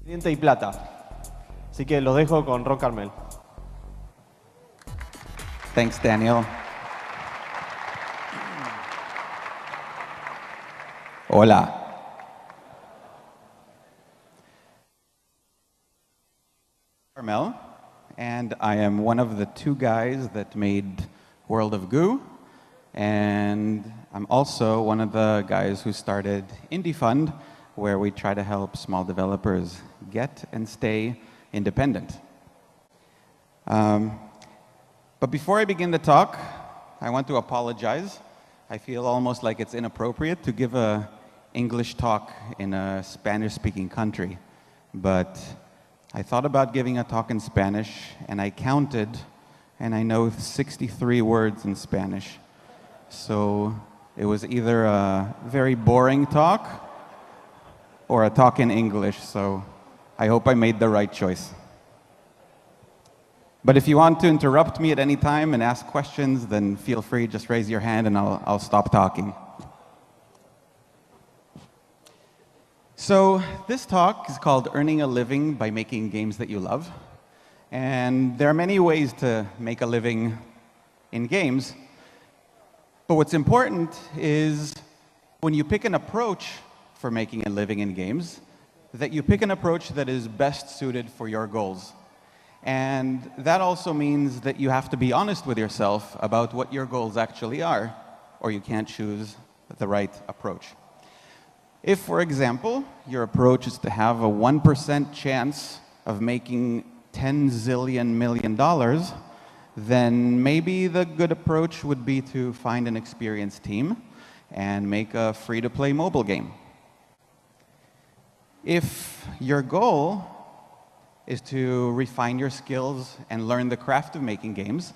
Diente y plata. Así que los dejo con Ron Carmel. Thanks, Daniel. Hola. Carmel, and I am one of the two guys that made World of Goo, and I'm also one of the guys who started Indie Fund, where we try to help small developers get and stay independent. But before I begin the talk, I want to apologize. I feel almost like it's inappropriate to give an English talk in a Spanish-speaking country. But I thought about giving a talk in Spanish, and I counted, and I know 63 words in Spanish. So it was either a very boring talk or a talk in English, so I hope I made the right choice. But if you want to interrupt me at any time and ask questions, then feel free, just raise your hand and I'll stop talking. So this talk is called Earning a Living by Making Games That You Love. And there are many ways to make a living in games. But what's important is when you pick an approach for making a living in games, that you pick an approach that is best suited for your goals. And that also means that you have to be honest with yourself about what your goals actually are, or you can't choose the right approach. If, for example, your approach is to have a 1% chance of making $10 zillion million, then maybe the good approach would be to find an experienced team and make a free-to-play mobile game. If your goal is to refine your skills and learn the craft of making games,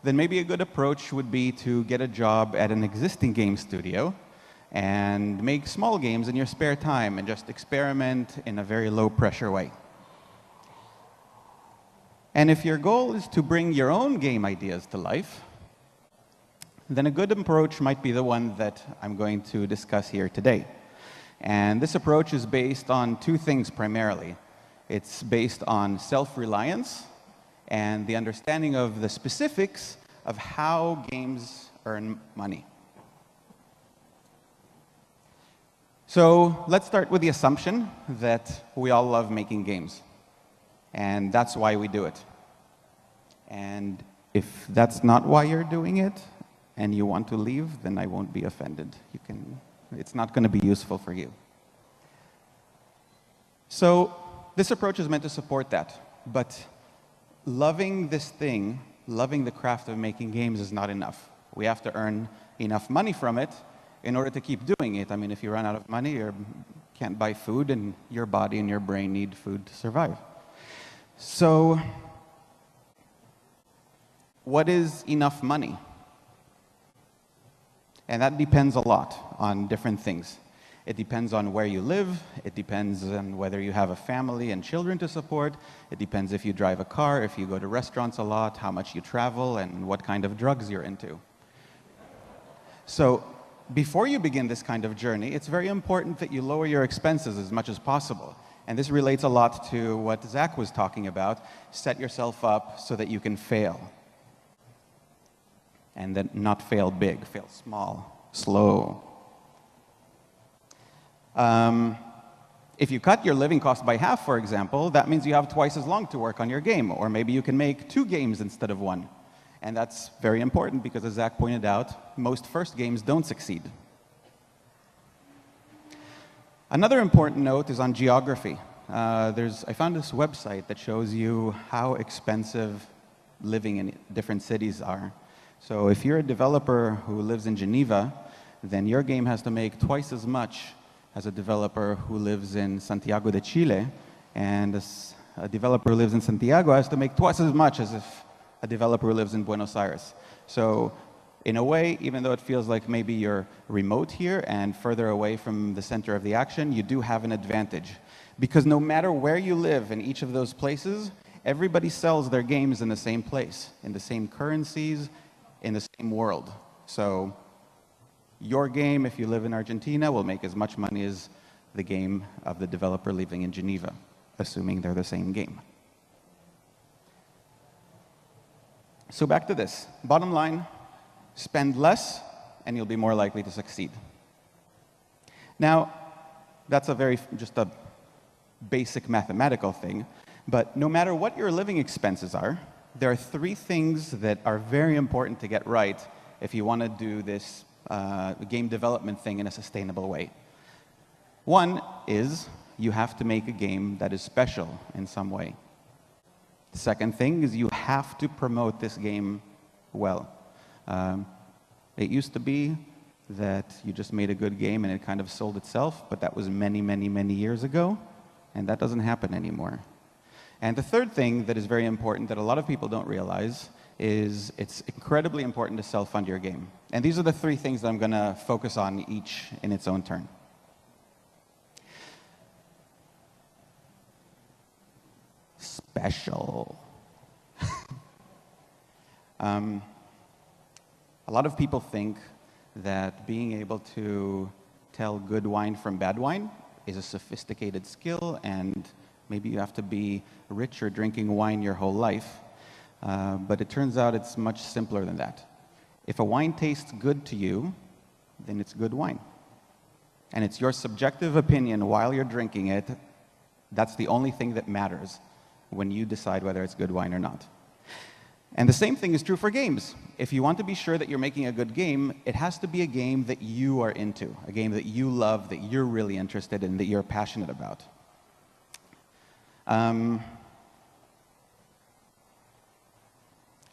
then maybe a good approach would be to get a job at an existing game studio and make small games in your spare time and just experiment in a very low-pressure way. And if your goal is to bring your own game ideas to life, then a good approach might be the one that I'm going to discuss here today. And this approach is based on two things primarily. It's based on self-reliance and the understanding of the specifics of how games earn money. So let's start with the assumption that we all love making games. And that's why we do it. And if that's not why you're doing it, and you want to leave, then I won't be offended. It's not going to be useful for you. So this approach is meant to support that, but loving this thing, loving the craft of making games is not enough. We have to earn enough money from it in order to keep doing it. I mean, if you run out of money, you can't buy food, and your body and your brain need food to survive. So what is enough money? And that depends a lot on different things. It depends on where you live. It depends on whether you have a family and children to support. It depends if you drive a car, if you go to restaurants a lot, how much you travel, and what kind of drugs you're into. So before you begin this kind of journey, it's very important that you lower your expenses as much as possible. And this relates a lot to what Zach was talking about. Set yourself up so that you can fail. And then not fail big, fail small, slow. If you cut your living cost by half, for example, that means you have twice as long to work on your game, or maybe you can make 2 games instead of 1. And that's very important because, as Zach pointed out, most first games don't succeed. Another important note is on geography. I found this website that shows you how expensive living in different cities are. So if you're a developer who lives in Geneva, then your game has to make twice as much as a developer who lives in Santiago de Chile, and a developer who lives in Santiago has to make twice as much as if a developer who lives in Buenos Aires. So in a way, even though it feels like maybe you're remote here and further away from the center of the action, you do have an advantage. Because no matter where you live in each of those places, everybody sells their games in the same place, in the same currencies, in the same world. So your game, if you live in Argentina, will make as much money as the game of the developer living in Geneva. assuming they're the same game. So back to this. Bottom line, spend less, and you'll be more likely to succeed. Now, that's just a basic mathematical thing, but no matter what your living expenses are, there are 3 things that are very important to get right if you want to do this game development thing in a sustainable way. One is you have to make a game that is special in some way. The second thing is you have to promote this game well. It used to be that you just made a good game and it kind of sold itself, but that was many, many, many years ago, and that doesn't happen anymore. And the third thing that is very important that a lot of people don't realize is it's incredibly important to self-fund your game. And these are the 3 things that I'm going to focus on, each in its own turn. Special. A lot of people think that being able to tell good wine from bad wine is a sophisticated skill, and maybe you have to be rich or drinking wine your whole life. But it turns out it's much simpler than that. If a wine tastes good to you, then it's good wine. And it's your subjective opinion while you're drinking it. That's the only thing that matters when you decide whether it's good wine or not. And the same thing is true for games. If you want to be sure that you're making a good game, it has to be a game that you are into, a game that you love, that you're really interested in, that you're passionate about.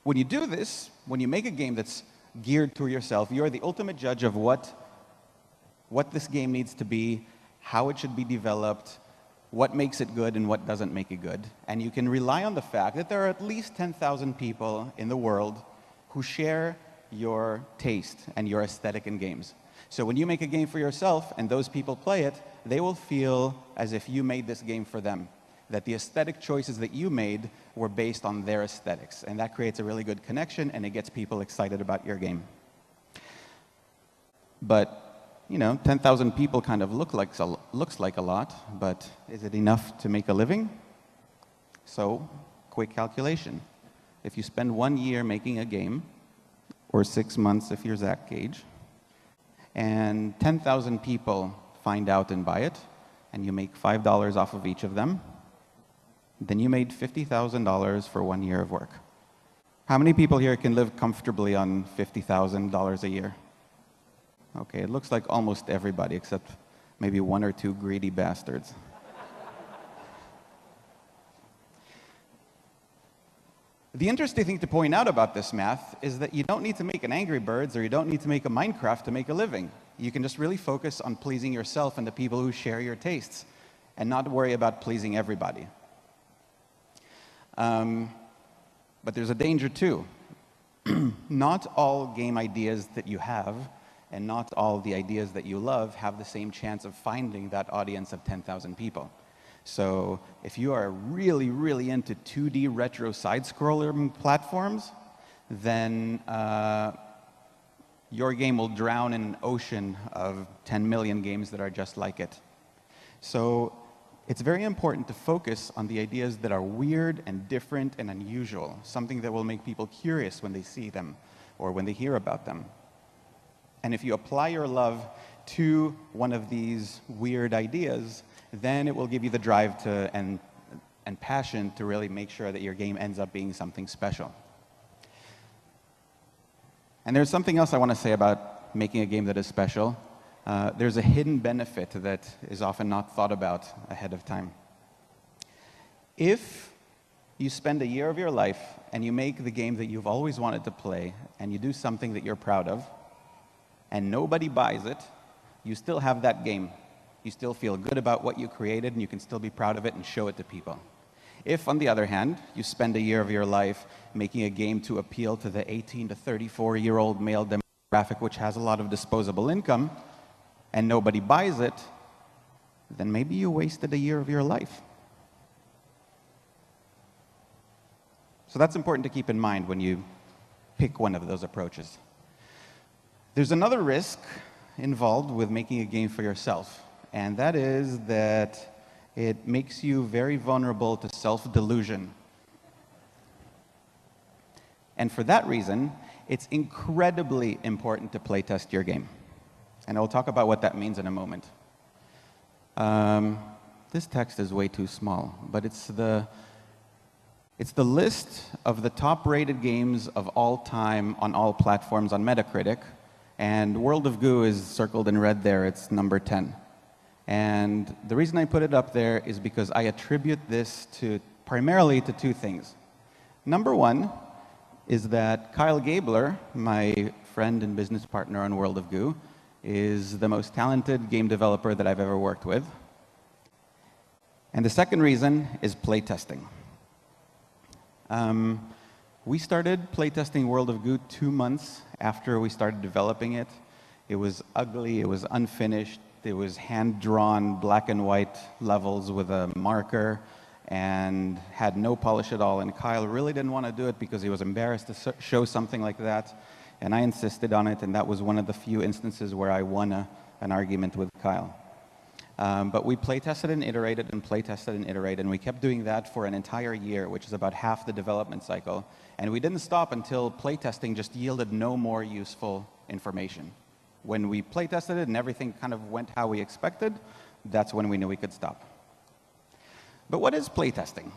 When you do this, when you make a game that's geared to yourself, you're the ultimate judge of what this game needs to be, how it should be developed, what makes it good and what doesn't make it good. And you can rely on the fact that there are at least 10,000 people in the world who share your taste and your aesthetic in games. So when you make a game for yourself and those people play it, they will feel as if you made this game for them, that the aesthetic choices that you made were based on their aesthetics. And that creates a really good connection, and it gets people excited about your game. But 10,000 people kind of looks like a lot, but is it enough to make a living? So, quick calculation. If you spend 1 year making a game, or 6 months if you're Zach Gage, and 10,000 people find out and buy it, and you make $5 off of each of them, then you made $50,000 for 1 year of work. How many people here can live comfortably on $50,000 a year? Okay, it looks like almost everybody, except maybe 1 or 2 greedy bastards. The interesting thing to point out about this math is that you don't need to make an Angry Birds or you don't need to make a Minecraft to make a living. You can just really focus on pleasing yourself and the people who share your tastes, and not worry about pleasing everybody. But there's a danger too. Not all game ideas that you have and not all the ideas that you love have the same chance of finding that audience of 10,000 people. So if you are really, really into 2D retro side-scroller platforms, then your game will drown in an ocean of 10 million games that are just like it. So it's very important to focus on the ideas that are weird and different and unusual, something that will make people curious when they see them or when they hear about them. And if you apply your love to one of these weird ideas, then it will give you the drive to and passion to really make sure that your game ends up being something special. And there's something else I want to say about making a game that is special. There's a hidden benefit that is often not thought about ahead of time. If you spend a year of your life and you make the game that you've always wanted to play, and you do something that you're proud of, and nobody buys it, you still have that game. You still feel good about what you created, and you can still be proud of it and show it to people. If, on the other hand, you spend a year of your life making a game to appeal to the 18 to 34-year-old male demographic, which has a lot of disposable income, and nobody buys it, then maybe you wasted a year of your life. So that's important to keep in mind when you pick one of those approaches. There's another risk involved with making a game for yourself, and that is that It makes you very vulnerable to self-delusion. And for that reason, it's incredibly important to playtest your game. And I'll talk about what that means in a moment. This text is way too small, but it's the list of the top-rated games of all time on all platforms on Metacritic, and World of Goo is circled in red there. It's number 10. And the reason I put it up there is because I attribute this primarily to two things. Number one is that Kyle Gabler, my friend and business partner on World of Goo, is the most talented game developer that I've ever worked with. And the second reason is playtesting. We started playtesting World of Goo 2 months after we started developing it. It was ugly, it was unfinished, it was hand-drawn black and white levels with a marker and had no polish at all. And Kyle really didn't want to do it because he was embarrassed to show something like that. And I insisted on it, and that was one of the few instances where I won an argument with Kyle. But we playtested and iterated and playtested and iterated, and we kept doing that for an entire year, which is about half the development cycle. And we didn't stop until playtesting just yielded no more useful information. When we playtested it and everything kind of went how we expected, that's when we knew we could stop. But what is playtesting?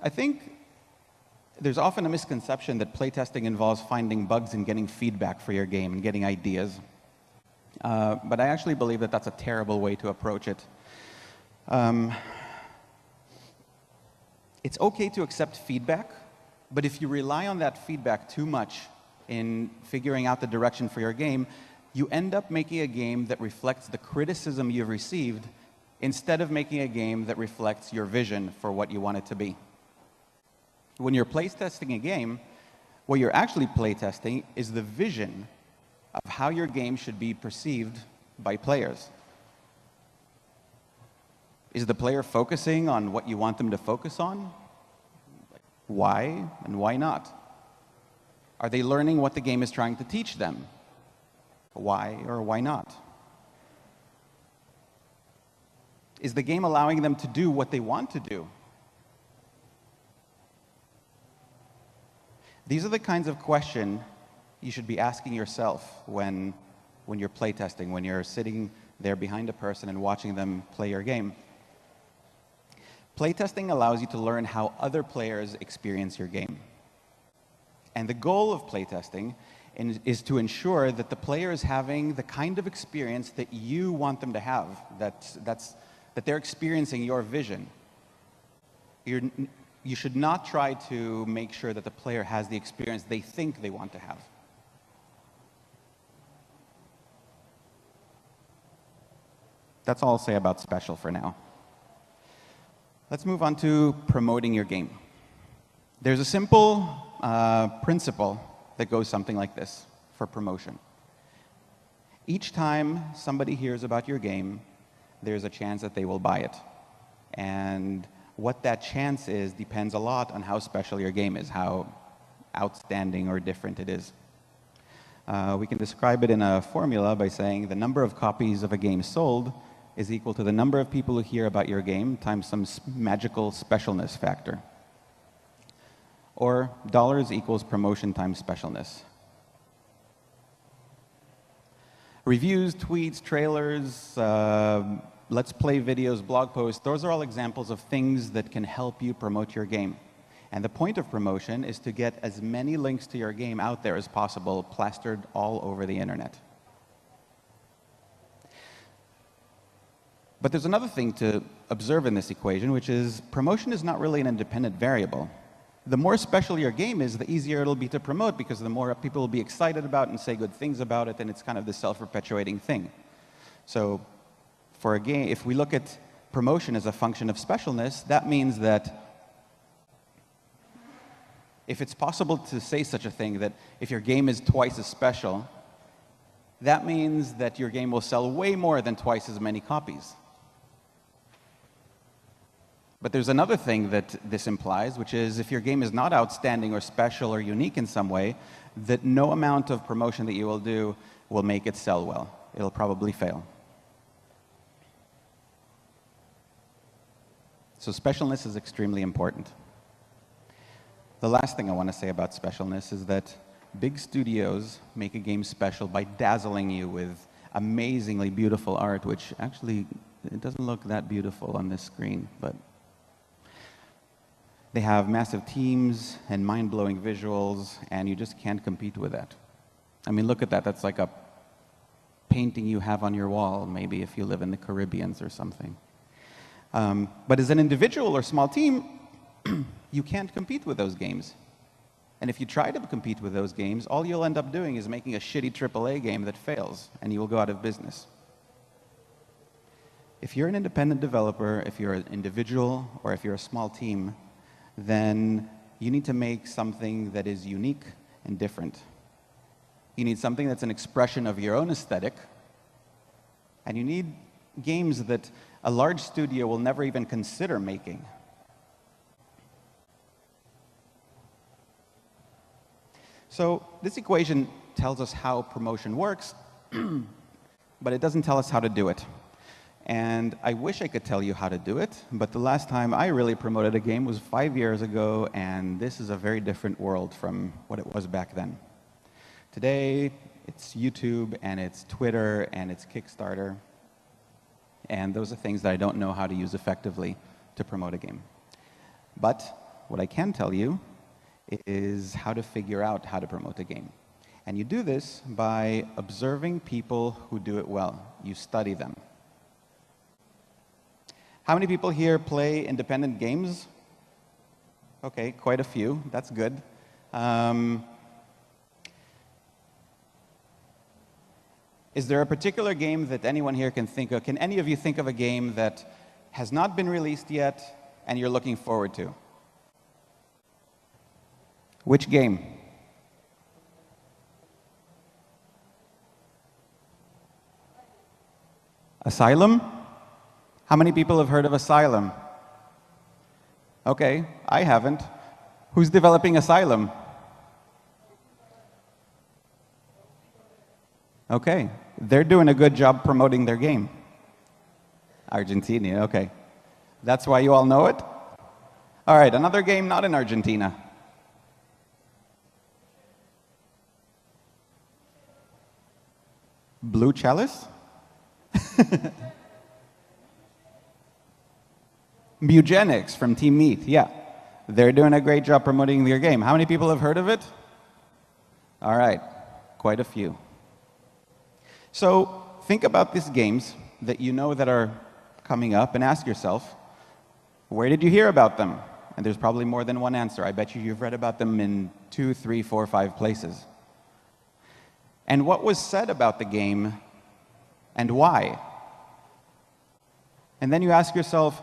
I think there's often a misconception that playtesting involves finding bugs and getting feedback for your game and getting ideas. But I actually believe that that's a terrible way to approach it. It's okay to accept feedback, but if you rely on that feedback too much in figuring out the direction for your game, you end up making a game that reflects the criticism you've received instead of making a game that reflects your vision for what you want it to be. When you're playtesting a game, what you're actually playtesting is the vision of how your game should be perceived by players. Is the player focusing on what you want them to focus on? Why and why not? Are they learning what the game is trying to teach them? Why or why not? Is the game allowing them to do what they want to do? These are the kinds of questions you should be asking yourself when you're playtesting, when you're sitting there behind a person and watching them play your game. Playtesting allows you to learn how other players experience your game. And the goal of playtesting is to ensure that the player is having the kind of experience that you want them to have, that they're experiencing your vision. You should not try to make sure that the player has the experience they think they want to have. That's all I'll say about special for now. Let's move on to promoting your game. There's a simple principle that goes something like this for promotion. Each time somebody hears about your game, there's a chance that they will buy it. And what that chance is depends a lot on how special your game is, how outstanding or different it is. We can describe it in a formula by saying the number of copies of a game sold is equal to the number of people who hear about your game times some magical specialness factor. Or dollars equals promotion times specialness. Reviews, tweets, trailers, let's play videos, blog posts, those are all examples of things that can help you promote your game. And the point of promotion is to get as many links to your game out there as possible, plastered all over the internet. But there's another thing to observe in this equation, which is promotion is not really an independent variable. The more special your game is, the easier it'll be to promote, because the more people will be excited about and say good things about it, and it's kind of this self-perpetuating thing. So for a game, if we look at promotion as a function of specialness, that means that if it's possible to say such a thing, that if your game is twice as special, that means that your game will sell way more than twice as many copies. But there's another thing that this implies, which is if your game is not outstanding or special or unique in some way, that no amount of promotion that you will do will make it sell well. It'll probably fail. So specialness is extremely important. The last thing I want to say about specialness is that big studios make a game special by dazzling you with amazingly beautiful art, which actually, it doesn't look that beautiful on this screen, but they have massive teams and mind-blowing visuals, and you just can't compete with that. I mean, look at that. That's like a painting you have on your wall, maybe if you live in the Caribbean or something. But as an individual or small team, you can't compete with those games. And if you try to compete with those games, all you'll end up doing is making a shitty AAA game that fails, and you will go out of business. If you're an independent developer, if you're an individual, or if you're a small team, then you need to make something that is unique and different. You need something that's an expression of your own aesthetic, and you need games that a large studio will never even consider making. So this equation tells us how promotion works, but it doesn't tell us how to do it. And I wish I could tell you how to do it, but the last time I really promoted a game was 5 years ago, and this is a very different world from what it was back then. Today, it's YouTube, and it's Twitter, and it's Kickstarter, and those are things that I don't know how to use effectively to promote a game. But what I can tell you is how to figure out how to promote a game. And you do this by observing people who do it well. You study them. How many people here play independent games? Okay, quite a few. That's good. Is there a particular game that anyone here can think of? Can any of you think of a game that has not been released yet and you're looking forward to? Which game? Asylum? How many people have heard of Asylum? Okay, I haven't. Who's developing Asylum? Okay, they're doing a good job promoting their game. Argentina, okay. That's why you all know it? All right, another game not in Argentina. Blue Chalice? Mugenics from Team Meat, yeah. They're doing a great job promoting their game. How many people have heard of it? All right, quite a few. So think about these games that you know that are coming up and ask yourself, where did you hear about them? And there's probably more than one answer. I bet you've read about them in 2, 3, 4, 5 places. And what was said about the game and why? And then you ask yourself,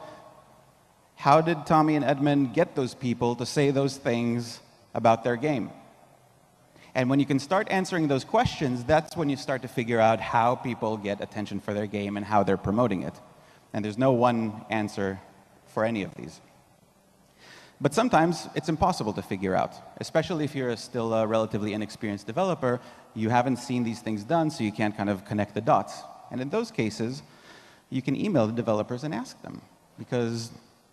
how did Tommy and Edmund get those people to say those things about their game? And when you can start answering those questions, that's when you start to figure out how people get attention for their game and how they're promoting it. And there's no one answer for any of these. But sometimes it's impossible to figure out, especially if you're still a relatively inexperienced developer. You haven't seen these things done, so you can't kind of connect the dots. And in those cases, you can email the developers and ask them, because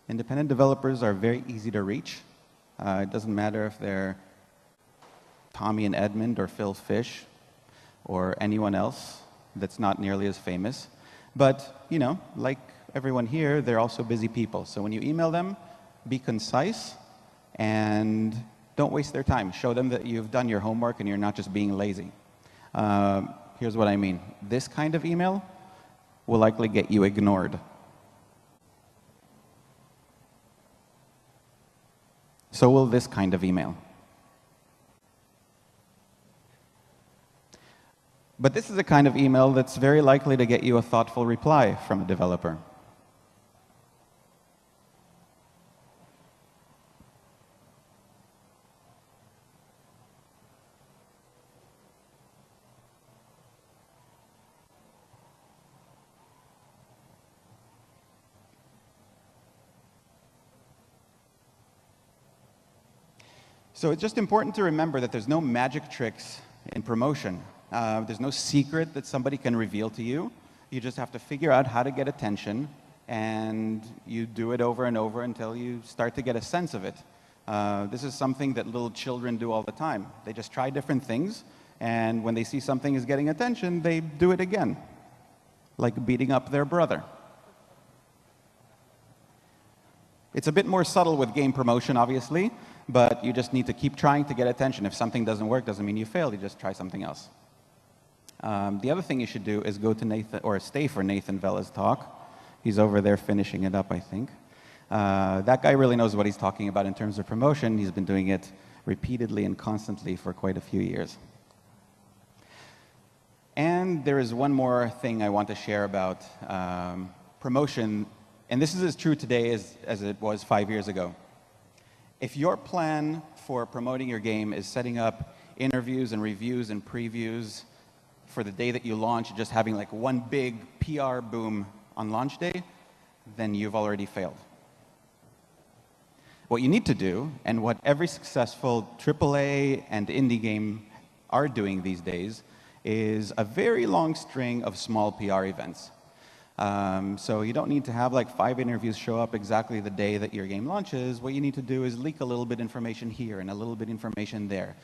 independent developers are very easy to reach. It doesn't matter if they're Tommy and Edmund or Phil Fish or anyone else that's not nearly as famous. But, you know, like everyone here, they're also busy people. So when you email them, be concise and don't waste their time. Show them that you've done your homework and you're not just being lazy. Here's what I mean. This kind of email will likely get you ignored. So will this kind of email. But this is a kind of email that's very likely to get you a thoughtful reply from a developer. So it's just important to remember that there's no magic tricks in promotion. There's no secret that somebody can reveal to you. You just have to figure out how to get attention and you do it over and over until you start to get a sense of it. This is something that little children do all the time. They just try different things, and when they see something is getting attention, they do it again, like beating up their brother. It's a bit more subtle with game promotion, obviously, but you just need to keep trying to get attention. If something doesn't work, doesn't mean you failed, you just try something else. The other thing you should do is go to Nathan, or stay for Nathan Vella's talk. He's over there finishing it up, I think. That guy really knows what he's talking about in terms of promotion. He's been doing it repeatedly and constantly for quite a few years. And there is one more thing I want to share about promotion, and this is as true today as it was 5 years ago. If your plan for promoting your game is setting up interviews and reviews and previews for the day that you launch, just having like one big PR boom on launch day, then you've already failed. What you need to do, and what every successful AAA and indie game are doing these days, is a very long string of small PR events. So you don't need to have like 5 interviews show up exactly the day that your game launches. What you need to do is leak a little bit information here and a little bit information there.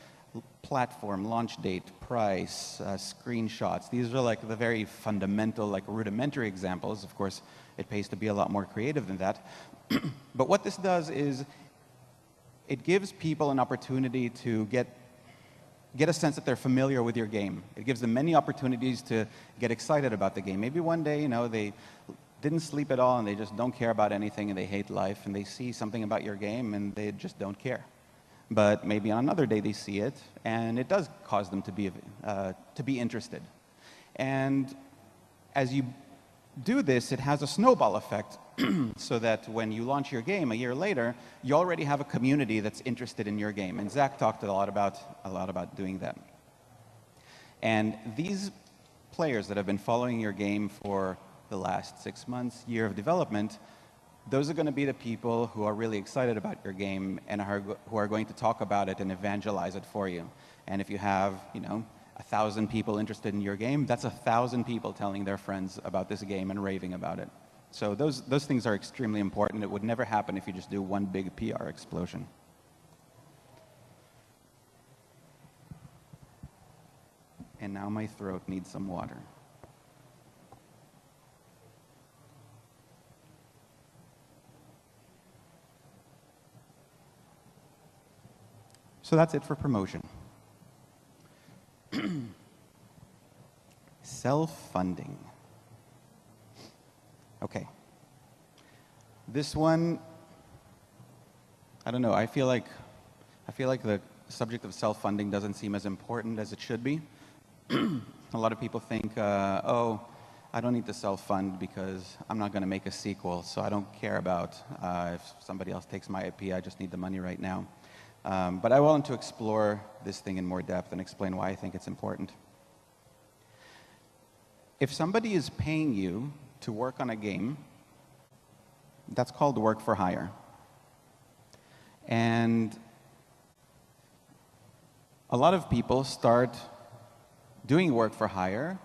Platform, launch date, price, screenshots. These are like the very fundamental, like rudimentary examples. Of course, it pays to be a lot more creative than that. But what this does is it gives people an opportunity to get a sense that they're familiar with your game. It gives them many opportunities to get excited about the game. Maybe one day, they didn't sleep at all and they just don't care about anything and they hate life, and they see something about your game and they just don't care. But maybe on another day they see it and it does cause them to be interested. And as you do this, it has a snowball effect so that when you launch your game a year later, you already have a community that's interested in your game. And Zach talked a lot about doing that. And these players that have been following your game for the last 6 months, year of development, those are going to be the people who are really excited about your game and who are going to talk about it and evangelize it for you. And if you have, 1,000 people interested in your game, that's 1,000 people telling their friends about this game and raving about it. So those things are extremely important. It would never happen if you just do one big PR explosion. And now my throat needs some water. So that's it for promotion. Self-funding. Okay. This one, I don't know, I feel like the subject of self-funding doesn't seem as important as it should be. A lot of people think, oh, I don't need to self-fund because I'm not going to make a sequel, so I don't care about if somebody else takes my IP, I just need the money right now. But I want to explore this thing in more depth and explain why I think it's important. If somebody is paying you to work on a game, that's called work for hire. And a lot of people start doing work for hire,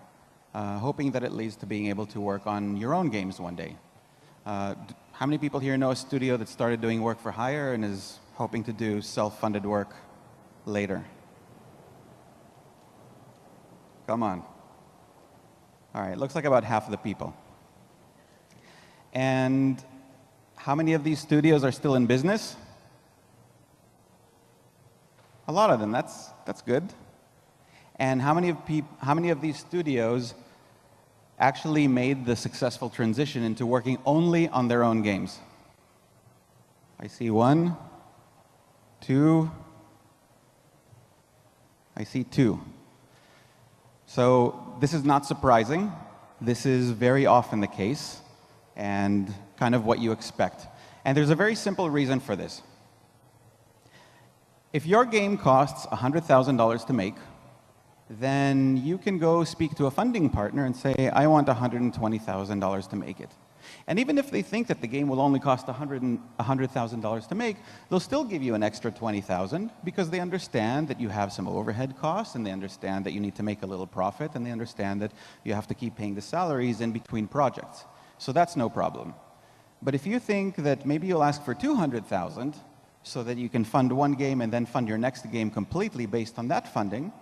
hoping that it leads to being able to work on your own games one day. How many people here know a studio that started doing work for hire and is hoping to do self-funded work later? Come on. All right, looks like about half of the people. And how many of these studios are still in business? A lot of them. That's good. And how many of these studios actually made the successful transition into working only on their own games? I see 1, 2. I see 2. So this is not surprising. This is very often the case and kind of what you expect. And there's a very simple reason for this. If your game costs $100,000 to make, then you can go speak to a funding partner and say, I want $120,000 to make it. And even if they think that the game will only cost $100,000 to make, they'll still give you an extra $20,000 because they understand that you have some overhead costs, and they understand that you need to make a little profit, and they understand that you have to keep paying the salaries in between projects. So that's no problem. But if you think that maybe you'll ask for 200,000 so that you can fund one game and then fund your next game completely based on that funding,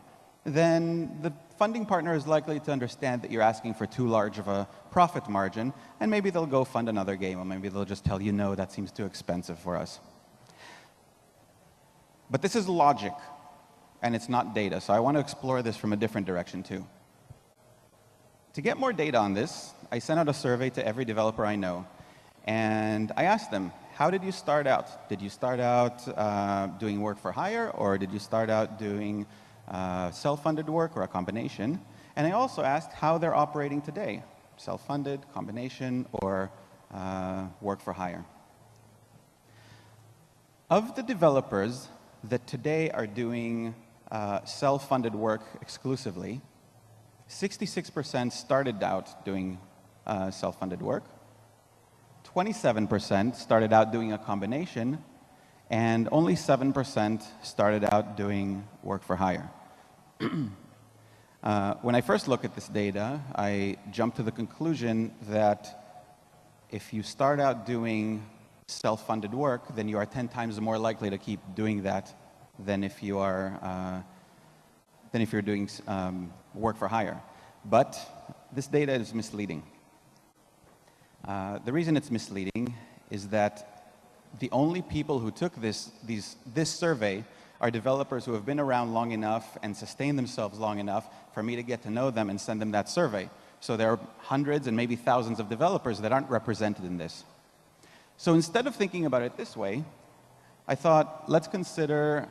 then the funding partner is likely to understand that you're asking for too large of a profit margin, and maybe they'll go fund another game, or maybe they'll just tell you, no, that seems too expensive for us. But this is logic, and it's not data, so I want to explore this from a different direction too. To get more data on this, I sent out a survey to every developer I know, and I asked them, how did you start out? Did you start out doing work for hire, or did you start out doing self-funded work, or a combination? And I also asked how they're operating today, self-funded, combination, or work for hire. Of the developers that today are doing self-funded work exclusively, 66% started out doing self-funded work, 27% started out doing a combination, and only 7% started out doing work for hire. When I first looked at this data, I jumped to the conclusion that if you start out doing self-funded work, then you are 10 times more likely to keep doing that than if you are doing work for hire. But this data is misleading. The reason it's misleading is that the only people who took this survey are developers who have been around long enough and sustained themselves long enough for me to get to know them and send them that survey. So there are hundreds and maybe thousands of developers that aren't represented in this. So instead of thinking about it this way, I thought, let's consider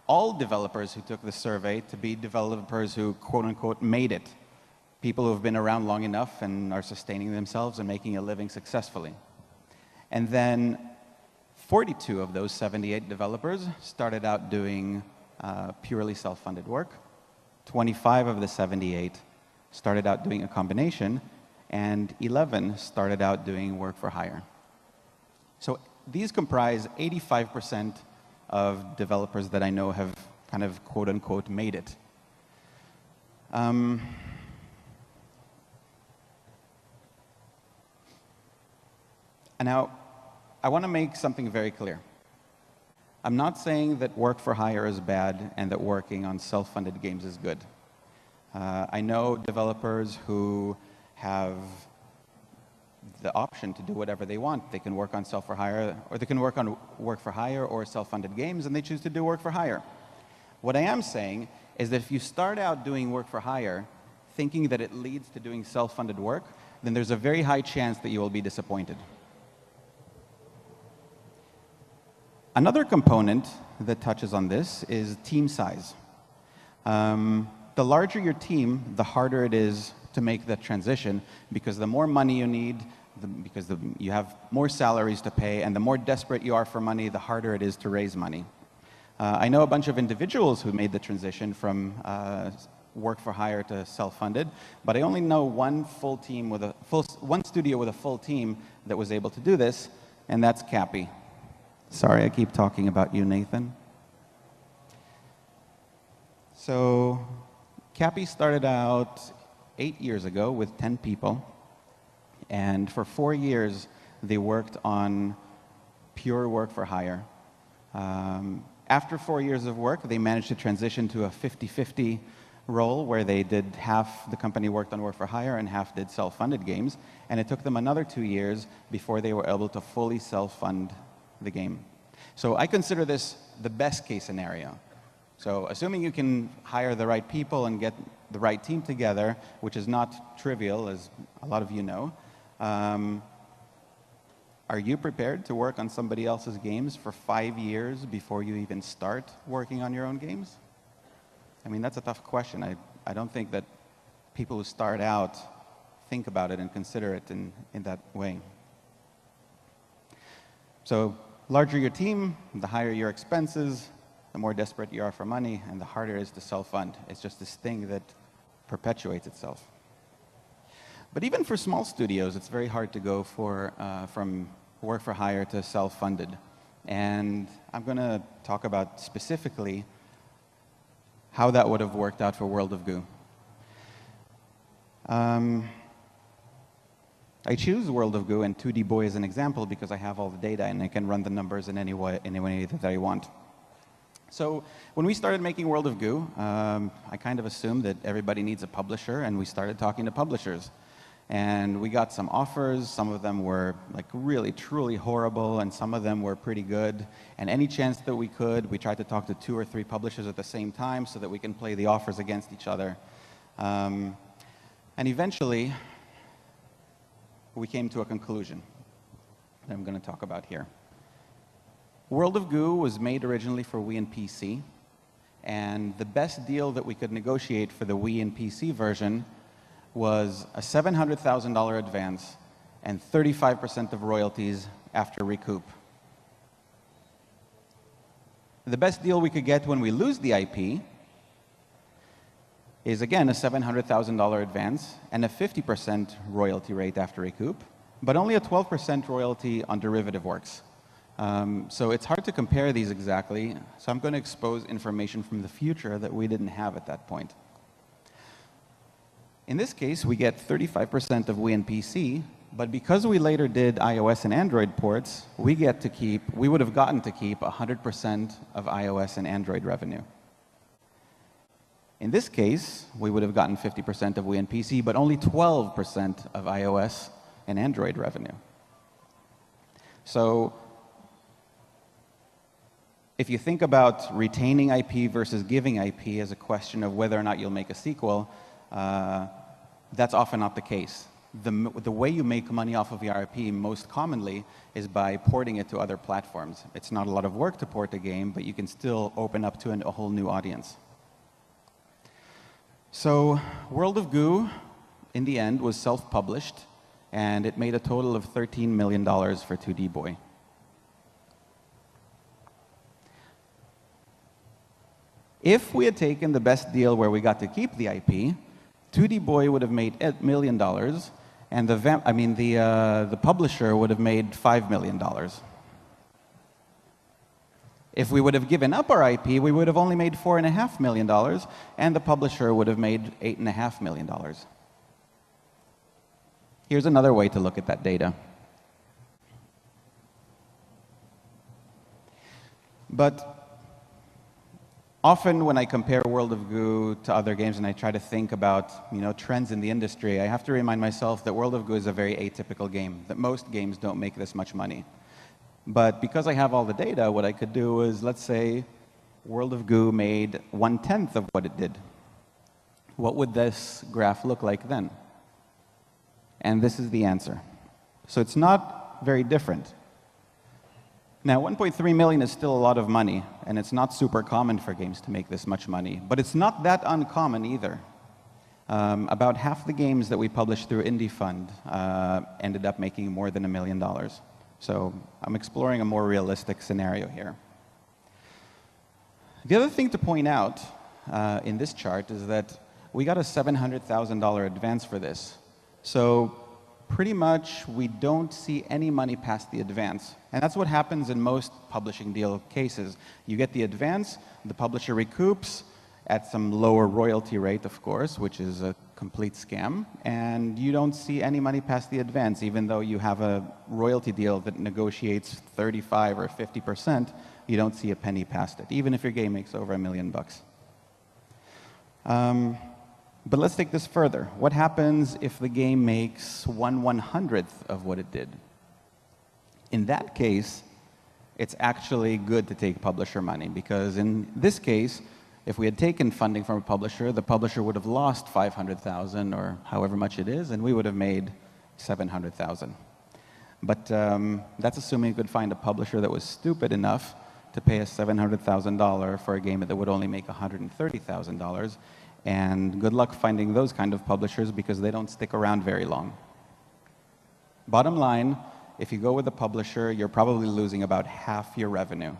all developers who took the survey to be developers who, quote unquote, made it. People who have been around long enough and are sustaining themselves and making a living successfully. And then 42 of those 78 developers started out doing purely self-funded work. 25 of the 78 started out doing a combination, and 11 started out doing work for hire. So these comprise 85% of developers that I know have kind of quote-unquote made it. And now, I want to make something very clear. I'm not saying that work for hire is bad and that working on self-funded games is good. I know developers who have the option to do whatever they want. They can work on self for hire, or they can work on work for hire or self-funded games, and they choose to do work for hire. What I am saying is that if you start out doing work for hire thinking that it leads to doing self-funded work, then there's a very high chance that you will be disappointed. Another component that touches on this is team size. The larger your team, the harder it is to make that transition, because the more money you need, because you have more salaries to pay, and the more desperate you are for money, the harder it is to raise money. I know a bunch of individuals who made the transition from work for hire to self-funded, but I only know one studio with a full team that was able to do this, and that's Cappy. Sorry, I keep talking about you, Nathan. So Cappy started out 8 years ago with 10 people, and for 4 years they worked on pure work for hire. After 4 years of work, they managed to transition to a 50-50 role where they did half the company worked on work for hire and half did self-funded games, and it took them another 2 years before they were able to fully self-fund the game. So I consider this the best case scenario. So assuming you can hire the right people and get the right team together, which is not trivial, as a lot of you know, are you prepared to work on somebody else's games for 5 years before you even start working on your own games? I mean, that's a tough question. I don't think that people who start out think about it and consider it in that way. So larger your team, the higher your expenses, the more desperate you are for money, and the harder it is to self-fund. It's just this thing that perpetuates itself. But even for small studios, it's very hard to go from work for hire to self-funded. And I'm going to talk about specifically how that would have worked out for World of Goo. I I choose World of Goo and 2D Boy as an example because I have all the data and I can run the numbers in any way that I want. So when we started making World of Goo, I kind of assumed that everybody needs a publisher, and we started talking to publishers. And we got some offers. Some of them were like really, truly horrible, and some of them were pretty good. And any chance that we could, we tried to talk to 2 or 3 publishers at the same time so that we can play the offers against each other. And eventually, we came to a conclusion that I'm going to talk about here. World of Goo was made originally for Wii and PC, and the best deal that we could negotiate for the Wii and PC version was a $700,000 advance and 35% of royalties after recoup. The best deal we could get when we lose the IP is, again, a $700,000 advance and a 50% royalty rate after recoup, but only a 12% royalty on derivative works. So it's hard to compare these exactly, so I'm going to expose information from the future that we didn't have at that point. In this case, we get 35% of Wii and PC, but because we later did iOS and Android ports, we would have gotten to keep 100% of iOS and Android revenue. In this case, we would have gotten 50% of Wii and PC, but only 12% of iOS and Android revenue. So if you think about retaining IP versus giving IP as a question of whether or not you'll make a sequel, that's often not the case. The way you make money off of your IP most commonly is by porting it to other platforms. It's not a lot of work to port a game, but you can still open up to a whole new audience. So World of Goo, in the end, was self-published, and it made a total of $13 million for 2D Boy. If we had taken the best deal where we got to keep the IP, 2D Boy would have made $8 million, and the publisher would have made $5 million. If we would have given up our IP, we would have only made $4.5 million, and the publisher would have made $8.5 million. Here's another way to look at that data. But often when I compare World of Goo to other games and I try to think about trends in the industry, I have to remind myself that World of Goo is a very atypical game, that most games don't make this much money. But because I have all the data, what I could do is, let's say World of Goo made 1/10 of what it did. What would this graph look like then? And this is the answer. So it's not very different. Now, 1.3 million is still a lot of money, and it's not super common for games to make this much money, but it's not that uncommon either. About half the games that we published through Indie Fund ended up making more than $1 million. So I'm exploring a more realistic scenario here. The other thing to point out in this chart is that we got a $700,000 advance for this. So pretty much we don't see any money past the advance. And that's what happens in most publishing deal cases. You get the advance, the publisher recoups at some lower royalty rate, of course, which is a complete scam, and you don't see any money past the advance, even though you have a royalty deal that negotiates 35 or 50%, you don't see a penny past it, even if your game makes over $1 million. But let's take this further. What happens if the game makes 1/100th of what it did? In that case, it's actually good to take publisher money, because in this case, if we had taken funding from a publisher, the publisher would have lost $500,000 or however much it is, and we would have made $700,000. But that's assuming you could find a publisher that was stupid enough to pay us $700,000 for a game that would only make $130,000. And good luck finding those kind of publishers, because they don't stick around very long. Bottom line, if you go with a publisher, you're probably losing about half your revenue.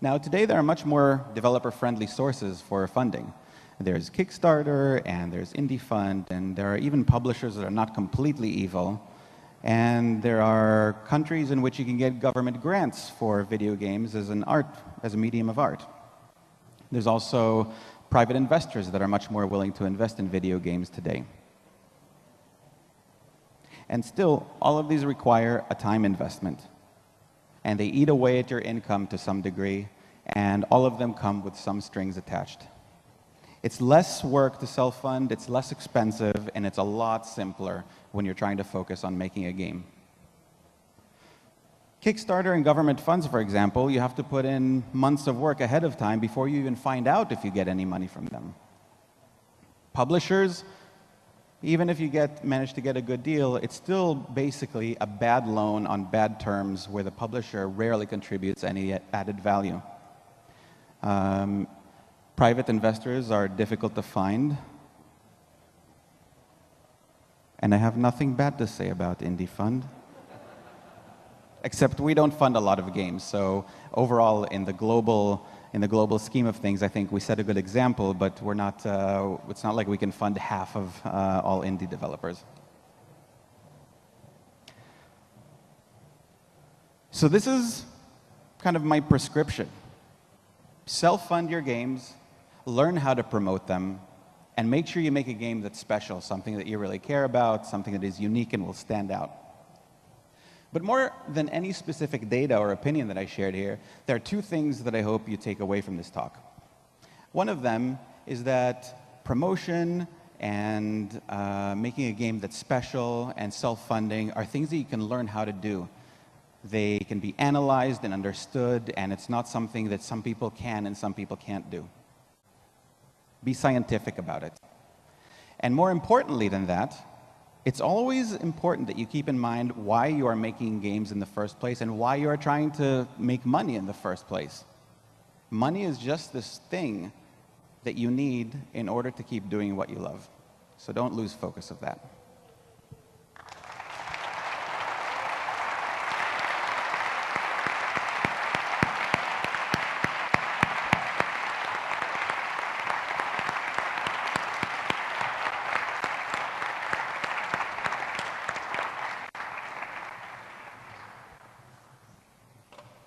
Now, today there are much more developer-friendly sources for funding. There's Kickstarter, and there's Indie Fund, and there are even publishers that are not completely evil. And there are countries in which you can get government grants for video games as a medium of art. There's also private investors that are much more willing to invest in video games today. And still, all of these require a time investment. And they eat away at your income to some degree, and all of them come with some strings attached. It's less work to self-fund, it's less expensive, and it's a lot simpler when you're trying to focus on making a game. Kickstarter and government funds, for example, you have to put in months of work ahead of time before you even find out if you get any money from them. Publishers, even if you manage to get a good deal, it's still basically a bad loan on bad terms where the publisher rarely contributes any added value. Private investors are difficult to find. And I have nothing bad to say about Indie Fund. Except we don't fund a lot of games. So overall, in the global scheme of things, I think we set a good example, but we're not, it's not like we can fund half of all indie developers. So this is kind of my prescription. Self-fund your games, learn how to promote them, and make sure you make a game that's special, something that you really care about, something that is unique and will stand out. But more than any specific data or opinion that I shared here, there are two things that I hope you take away from this talk. One of them is that promotion and making a game that's special and self-funding are things that you can learn how to do. They can be analyzed and understood, and it's not something that some people can and some people can't do. Be scientific about it. And more importantly than that, it's always important that you keep in mind why you are making games in the first place and why you are trying to make money in the first place. Money is just this thing that you need in order to keep doing what you love. So don't lose focus of that.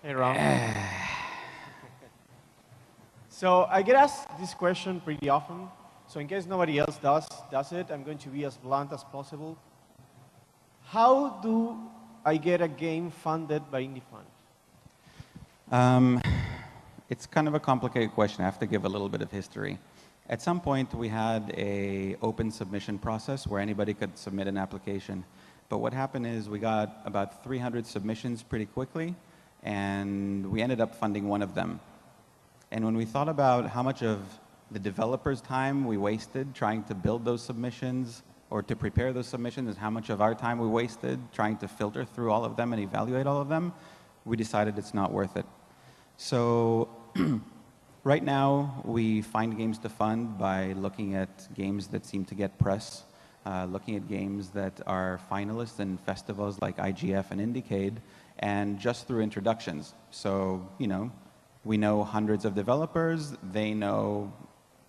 Hey, Ron. So I get asked this question pretty often. So in case nobody else does it, I'm going to be as blunt as possible. How do I get a game funded by Indie Fund? It's kind of a complicated question. I have to give a little bit of history. At some point, we had an open submission process where anybody could submit an application. But what happened is we got about 300 submissions pretty quickly, and we ended up funding one of them. And when we thought about how much of the developers' time we wasted trying to build those submissions or to prepare those submissions and how much of our time we wasted trying to filter through all of them and evaluate all of them, we decided it's not worth it. So right now, we find games to fund by looking at games that seem to get press, looking at games that are finalists in festivals like IGF and Indiecade, and just through introductions. So, we know hundreds of developers, they know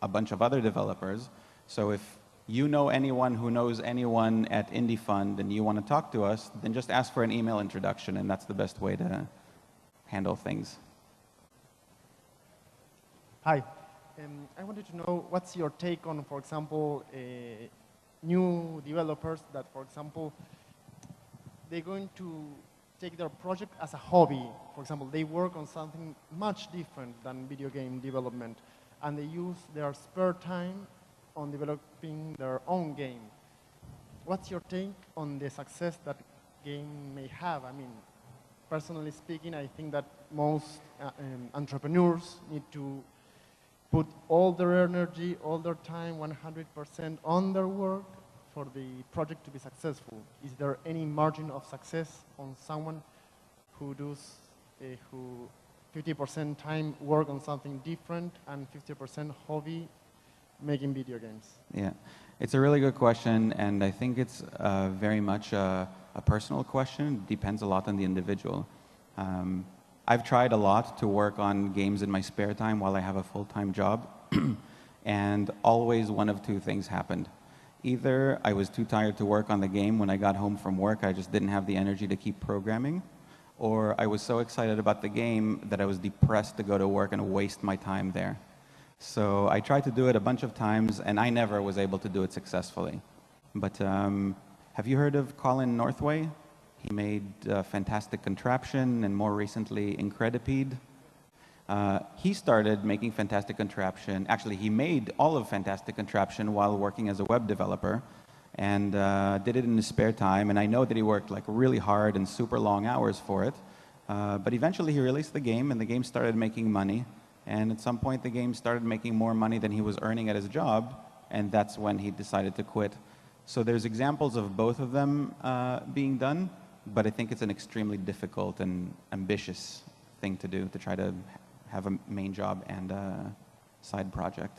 a bunch of other developers. So if you know anyone who knows anyone at Indie Fund and you want to talk to us, then just ask for an email introduction, and that's the best way to handle things. Hi. I wanted to know what's your take on, for example, new developers that, for example, they're going to take their project as a hobby. For example, they work on something much different than video game development, and they use their spare time on developing their own game. What's your take on the success that game may have? I mean, personally speaking, I think that most entrepreneurs need to put all their energy, all their time, 100% on their work for the project to be successful. Is there any margin of success on someone who does 50% time work on something different and 50% hobby making video games? Yeah, it's a really good question, and I think it's very much a personal question. It depends a lot on the individual. I've tried a lot to work on games in my spare time while I have a full-time job, and always one of two things happened. Either I was too tired to work on the game when I got home from work, I just didn't have the energy to keep programming, or I was so excited about the game that I was depressed to go to work and waste my time there. So I tried to do it a bunch of times, and I never was able to do it successfully. But Have you heard of Colin Northway? He made Fantastic Contraption and more recently Incredipede. He started making Fantastic Contraption. Actually, he made all of Fantastic Contraption while working as a web developer and did it in his spare time. And I know that he worked like really hard and super long hours for it. But eventually he released the game and the game started making money. And at some point the game started making more money than he was earning at his job. And that's when he decided to quit. So there's examples of both of them being done. But I think it's an extremely difficult and ambitious thing to do, to try to have a main job and a side project.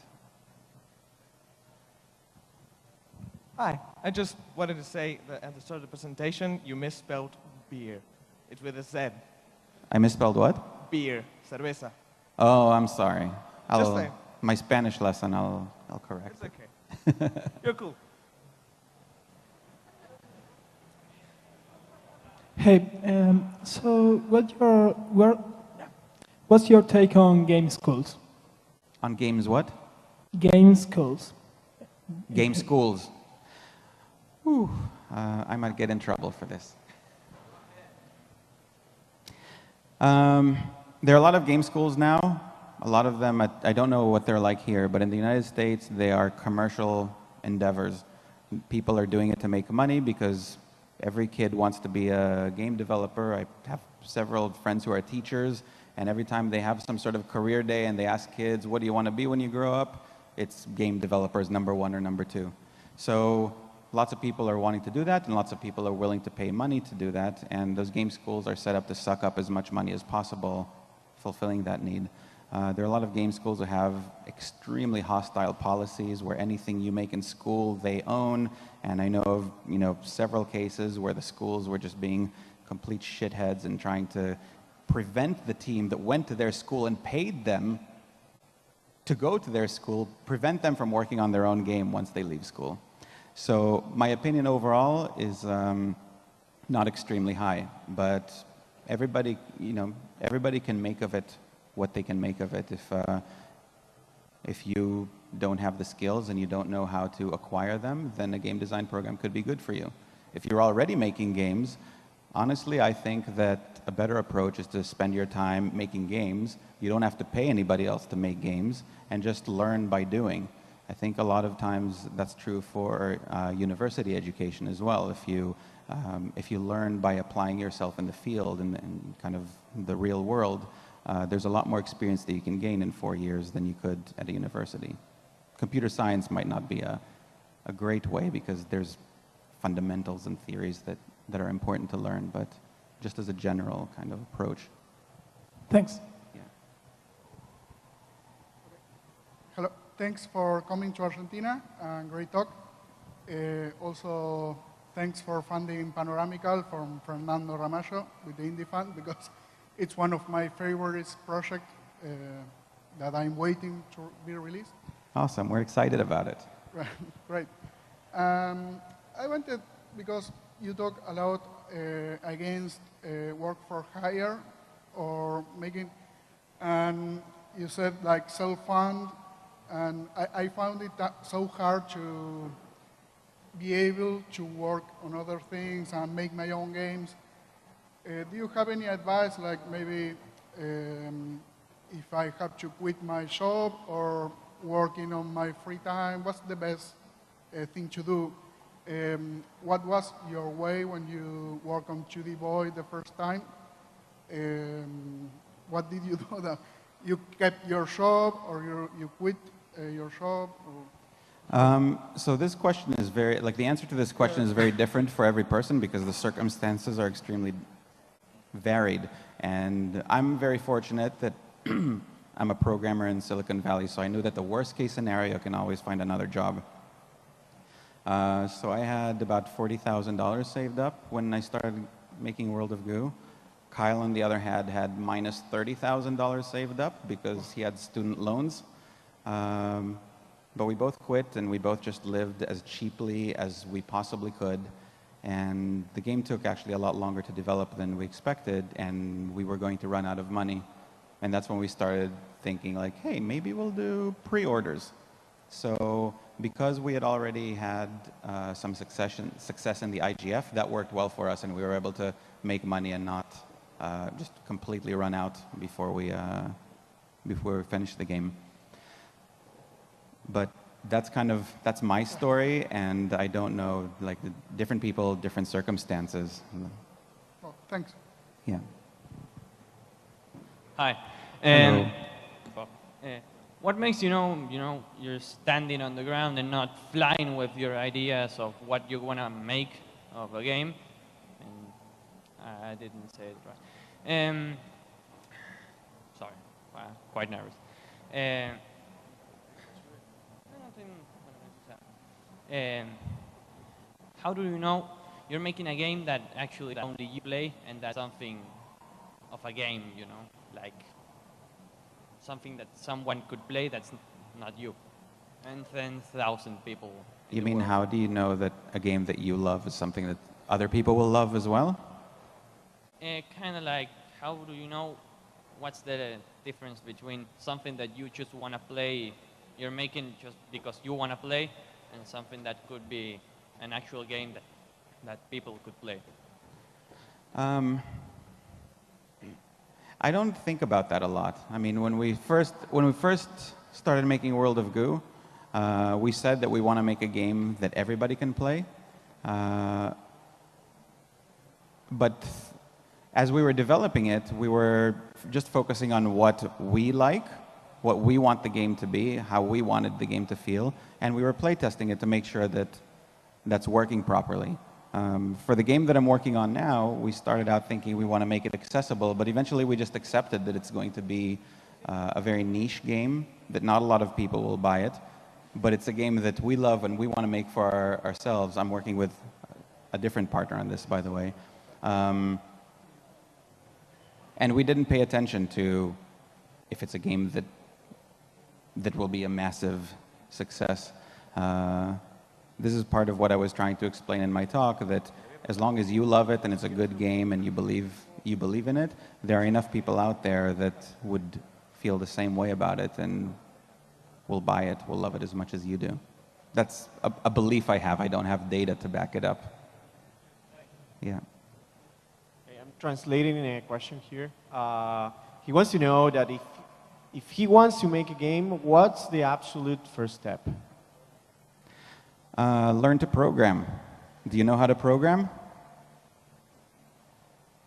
Hi, I just wanted to say that at the start of the presentation, you misspelled beer. It's with a Z. I misspelled what? Beer, cerveza. Oh, I'm sorry. Just saying. My Spanish lesson, I'll correct It's it. okay. You're cool. Hey, so what's your take on game schools? On games what? Game schools. Game schools. Whew. I might get in trouble for this. There are a lot of game schools now. A lot of them, I don't know what they're like here, but in the United States, they are commercial endeavors. People are doing it to make money because every kid wants to be a game developer. I have several friends who are teachers, and every time they have some sort of career day and they ask kids, what do you want to be when you grow up? It's game developers, #1 or #2. So lots of people are wanting to do that, and lots of people are willing to pay money to do that, and those game schools are set up to suck up as much money as possible, fulfilling that need. There are a lot of game schools that have extremely hostile policies where anything you make in school they own, and I know of several cases where the schools were just being complete shitheads and trying to prevent the team that went to their school and paid them to go to their school, prevent them from working on their own game once they leave school. So my opinion overall is not extremely high, but everybody can make of it what they can make of it. If you don't have the skills and you don't know how to acquire them, then a game design program could be good for you. If you're already making games, honestly, I think that a better approach is to spend your time making games. You don't have to pay anybody else to make games, and just learn by doing. I think a lot of times that's true for university education as well. If you learn by applying yourself in the field and kind of the real world, there's a lot more experience that you can gain in 4 years than you could at a university. Computer science might not be a great way because there's fundamentals and theories that are important to learn, but just as a general kind of approach. Thanks. Yeah. Hello. Thanks for coming to Argentina. Great talk. Also, thanks for funding Panoramical from Fernando Ramallo with the Indie Fund, because it's one of my favorite projects that I'm waiting to be released. Awesome. We're excited about it. Great. I wanted, because you talk a lot against work for hire or making, and you said like self-fund, and I found it so hard to be able to work on other things and make my own games. Do you have any advice, like maybe if I have to quit my job or working on my free time, what's the best thing to do? What was your way when you worked on 2D Boy the first time? What did you do? That you kept your job, or you quit your job? So this question is the answer to this question is very different for every person because the circumstances are extremely varied. And I'm very fortunate that I'm a programmer in Silicon Valley, so I knew that the worst case scenario can always find another job. So I had about $40,000 saved up when I started making World of Goo. Kyle, on the other hand, had minus $30,000 saved up because he had student loans. But we both quit, and we both just lived as cheaply as we possibly could. And the game took actually a lot longer to develop than we expected, and we were going to run out of money. And that's when we started thinking like, hey, maybe we'll do pre-orders. So because we had already had some success in the IGF, that worked well for us, and we were able to make money and not just completely run out before we finished the game. But that's my story, and I don't know, like, the different people, different circumstances. Oh, thanks. Yeah. Hi. Hello. What makes you're standing on the ground and not flying with your ideas of what you want to make of a game? And I didn't say it right. Sorry, quite nervous. How do you know you're making a game that actually only you play, and that's something of a game, like something that someone could play that's not you, and 10,000 people. You mean, how do you know that a game that you love is something that other people will love as well? Kind of like, how do you know what's the difference between something that you just want to play, you're making just because you want to play, and something that could be an actual game that people could play? I don't think about that a lot. I mean, when we first started making World of Goo, we said that we want to make a game that everybody can play. But as we were developing it, we were just focusing on what we like, what we want the game to be, how we wanted the game to feel, and we were playtesting it to make sure that that's working properly. For the game that I'm working on now, we started out thinking we want to make it accessible, but eventually we just accepted that it's going to be a very niche game, that not a lot of people will buy it, but it's a game that we love and we want to make for ourselves. I'm working with a different partner on this, by the way. And we didn't pay attention to if it's a game that will be a massive success. This is part of what I was trying to explain in my talk, that as long as you love it and it's a good game and you believe in it, there are enough people out there that would feel the same way about it and will buy it, will love it as much as you do. That's a belief I have. I don't have data to back it up. Yeah. Okay, I'm translating a question here. He wants to know that if he wants to make a game, what's the absolute first step? Learn to program. Do you know how to program?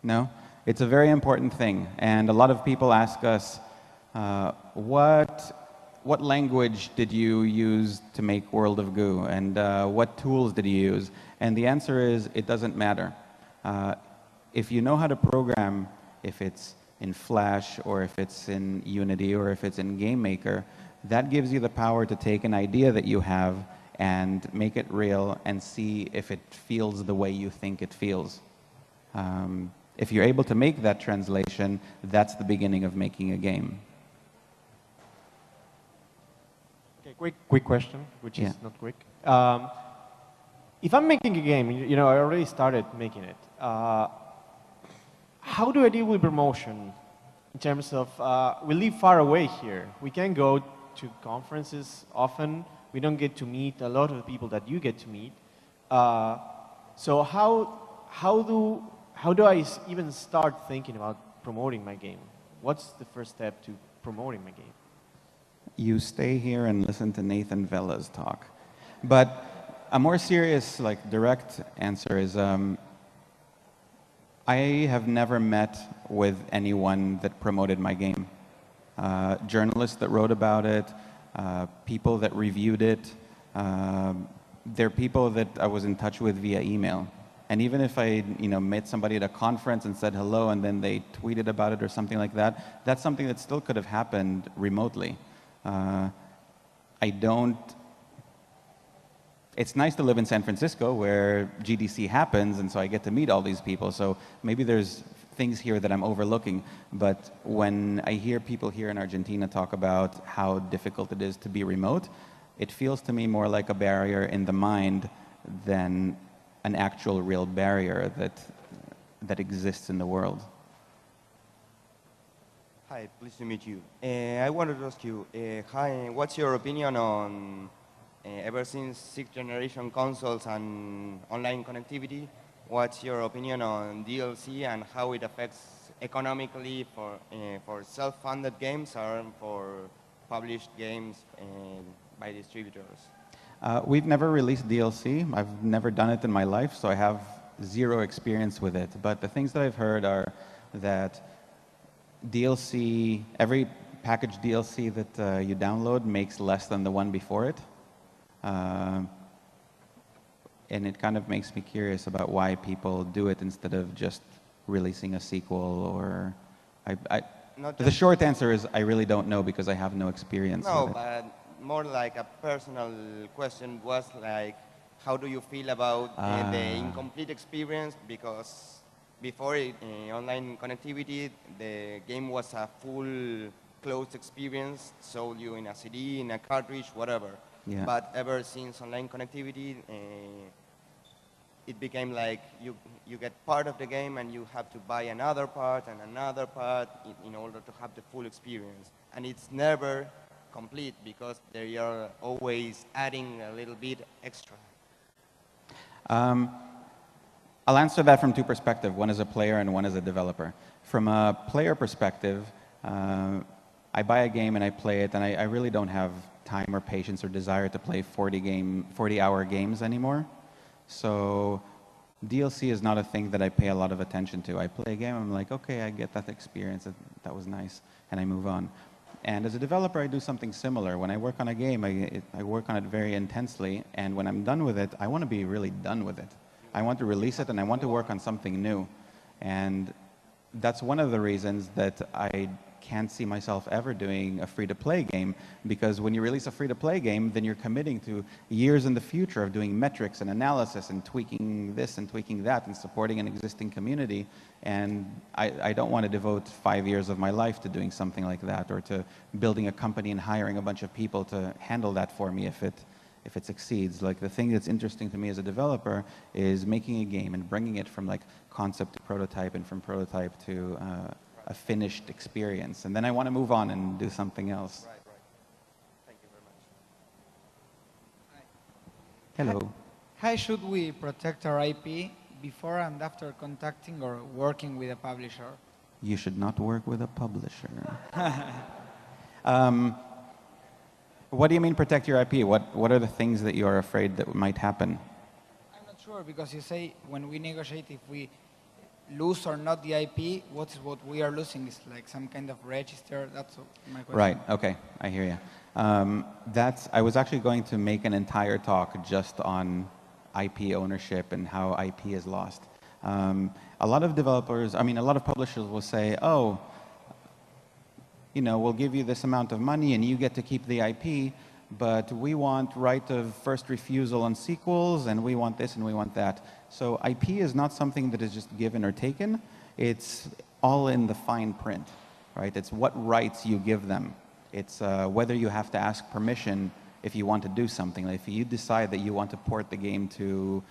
No? It's a very important thing. And a lot of people ask us, what language did you use to make World of Goo? And what tools did you use? And the answer is, it doesn't matter. If you know how to program, if it's in Flash, or if it's in Unity, or if it's in GameMaker, that gives you the power to take an idea that you have and make it real and see if it feels the way you think it feels. If you're able to make that translation, that's the beginning of making a game. Okay, quick question, which is not quick. If I'm making a game, I already started making it. How do I deal with promotion in terms of, we live far away here. We can't go to conferences often. We don't get to meet a lot of the people that you get to meet. So how do I even start thinking about promoting my game? What's the first step to promoting my game? You stay here and listen to Nathan Vela's talk. But a more serious, direct answer is, I have never met with anyone that promoted my game. Journalists that wrote about it, people that reviewed it. They're people that I was in touch with via email. And even if I met somebody at a conference and said hello and then they tweeted about it or something like that, that's something that still could have happened remotely. It's nice to live in San Francisco where GDC happens, and so I get to meet all these people. So maybe there's things here that I'm overlooking, but when I hear people here in Argentina talk about how difficult it is to be remote, it feels to me more like a barrier in the mind than an actual real barrier that exists in the world. Hi, pleased to meet you. I wanted to ask you, what's your opinion on ever since 6th generation consoles and online connectivity, what's your opinion on DLC and how it affects economically for self-funded games or for published games by distributors? We've never released DLC. I've never done it in my life, so I have zero experience with it. But the things that I've heard are that DLC, every packaged DLC that you download makes less than the one before it. And it kind of makes me curious about why people do it instead of just releasing a sequel or... the short answer is I really don't know because I have no experience with it. No, but more like a personal question was like, how do you feel about the incomplete experience? Because before online connectivity, the game was a full closed experience, sold you in a CD, in a cartridge, whatever. Yeah. But ever since online connectivity, it became like you get part of the game and you have to buy another part and another part in order to have the full experience. And it's never complete because they are always adding a little bit extra. I'll answer that from two perspectives, one as a player and one as a developer. From a player perspective, I buy a game and I play it, and I really don't have time or patience or desire to play 40-hour games anymore. So DLC is not a thing that I pay a lot of attention to. I play a game, I'm like, okay, I get that experience, that was nice, and I move on. And as a developer, I do something similar. When I work on a game, I work on it very intensely, and when I'm done with it, I want to be really done with it. I want to release it, and I want to work on something new. And that's one of the reasons that I can't see myself ever doing a free-to-play game, because when you release a free-to-play game, then you're committing to years in the future of doing metrics and analysis and tweaking this and tweaking that and supporting an existing community. And I don't want to devote 5 years of my life to doing something like that, or to building a company and hiring a bunch of people to handle that for me if it succeeds. Like, the thing that's interesting to me as a developer is making a game and bringing it from like concept to prototype, and from prototype to a finished experience. And then I want to move on and do something else. Right. Thank you very much. Hello. How should we protect our IP before and after contacting or working with a publisher? You should not work with a publisher. What do you mean protect your IP? What are the things that you're afraid that might happen? I'm not sure, because you say when we negotiate, if we lose or not the IP, what we are losing is like some kind of register. That's my question. Right, okay, I hear you. I was actually going to make an entire talk just on IP ownership and how IP is lost. A lot of developers, a lot of publishers will say, oh, we'll give you this amount of money and you get to keep the IP, but we want right of first refusal on sequels, and we want this and we want that. So IP is not something that is just given or taken. It's all in the fine print, right? It's what rights you give them. It's whether you have to ask permission if you want to do something. Like, if you decide that you want to port the game to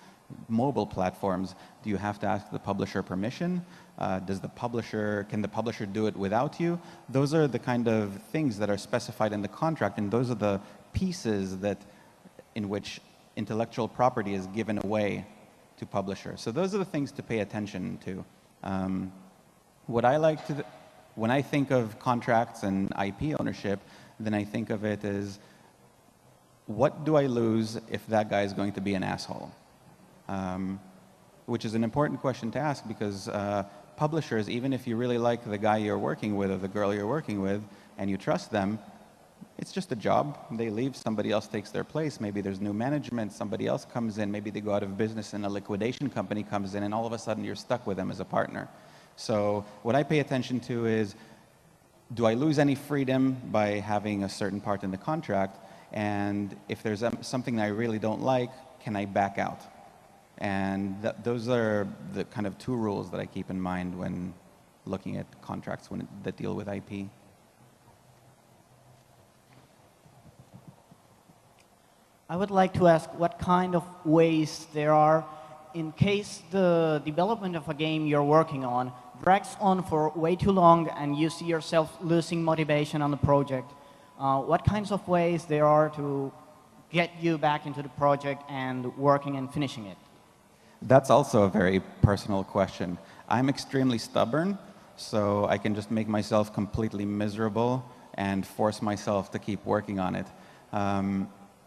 mobile platforms, do you have to ask the publisher permission? Can the publisher do it without you? Those are the kind of things that are specified in the contract, and those are the pieces in which intellectual property is given away to publishers. So those are the things to pay attention to. What I like to, when I think of contracts and IP ownership, then I think of it as, what do I lose if that guy is going to be an asshole? Which is an important question to ask, because publishers, even if you really like the guy you're working with or the girl you're working with and you trust them, it's just a job. They leave, somebody else takes their place. Maybe there's new management, somebody else comes in, maybe they go out of business and a liquidation company comes in, and all of a sudden you're stuck with them as a partner. So what I pay attention to is, do I lose any freedom by having a certain part in the contract? And if there's something that I really don't like, can I back out? And those are the kind of two rules that I keep in mind when looking at contracts that deal with IP. I would like to ask what kind of ways there are in case the development of a game you're working on drags on for way too long and you see yourself losing motivation on the project. What kinds of ways there are to get you back into the project and working and finishing it? That's also a very personal question. I'm extremely stubborn, so I can just make myself completely miserable and force myself to keep working on it.